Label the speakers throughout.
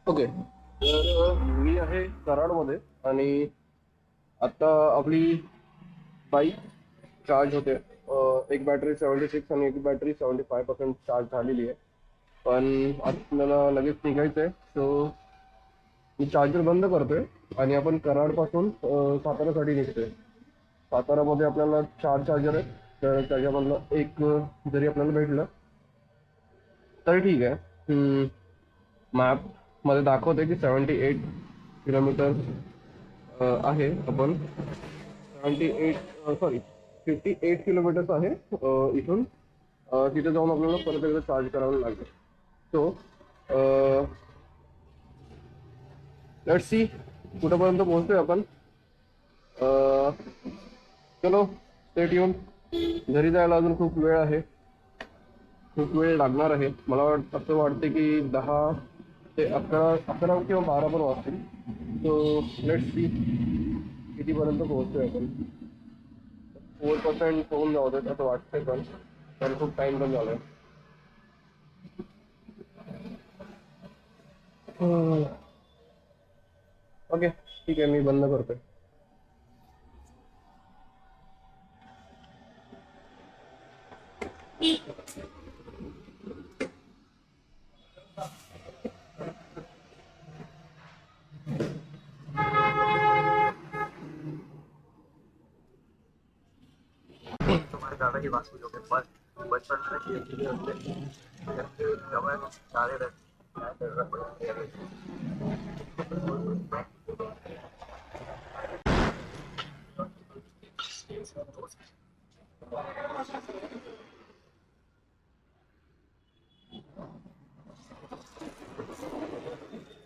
Speaker 1: Okay, तर मी आहे कराडमध्ये आणि आता आपली बाईक चार्ज होते. एक बॅटरी 76 आणि एक बॅटरी 75% चार्ज झालेली आहे. पण आपल्याला लगेच निघायचं आहे, सो मी चार्जर बंद करतोय आणि आपण कराडपासून साताऱ्यासाठी निघतोय. सातारामध्ये आपल्याला 4 चार्जर आहेत, तर त्याच्यामधलं एक जरी आपल्याला भेटलं तर ठीक आहे. मॅपमध्ये दाखवते की 78 किलोमीटर आहे. आपण 58 किलोमीटर्स आहे इथून. तिथे जाऊन आपल्याला परत एकदा चार्ज करावं लागेल. सो लेट्स सी कुठंपर्यंत पोहोचतोय आपण. अ, चलो स्टे ट्यून. घरी जायला अजून खूप वेळ आहे, खूप वेळ लागणार आहे. मला असं वाटते की 10 ते 11 किंवा 12 पण वाजतील. सो लेट्स सी कितीपर्यंत पोहोचतोय आपण. 4% होऊन जाऊ देत असं वाटतंय, पण खूप टाइम पण झालाय. ओके ठीक आहे, मी बंद करतोय.
Speaker 2: तुम्हारे दादा की बात हुई होगी पर बचपन में खेलते होते जब सारे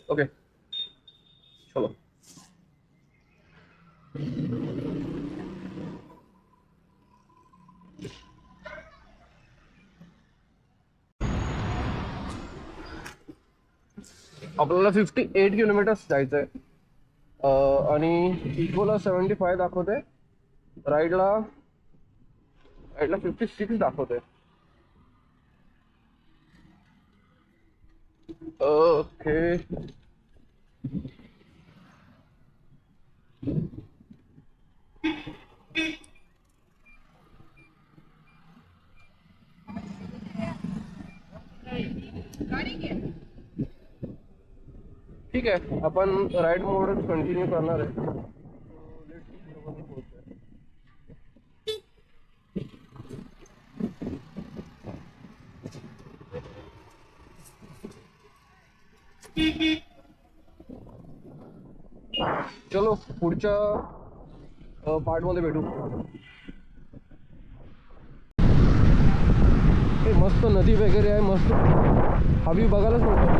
Speaker 1: ओके चलो. आपल्याला 58 किलोमीटर्स जायचं आहे. आणि इकोला 75 दाखवते, राईडला राईडला 56 दाखवते. ओके ठीक आहे, आपण राईड मोडच कंटिन्यू करणार आहे. चलो पुढच्या पार्टमध्ये भेटू. हे मस्त नदी वगैरे आहे, मस्त हवी बघायलाच नव्हतं.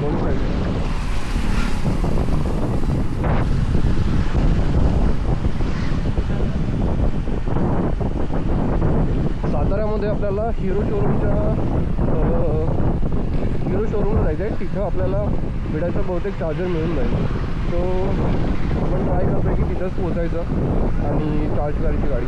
Speaker 1: दोन साईड साताऱ्यामध्ये आपल्याला हिरो शोरूमला जायचं आहे. तिथं आपल्याला भिडाचं बहुतेक चार्जर मिळून जाईल. सो आपण ट्राय करतोय की तिथंच पोचायचं आणि चार्ज करायची गाडी.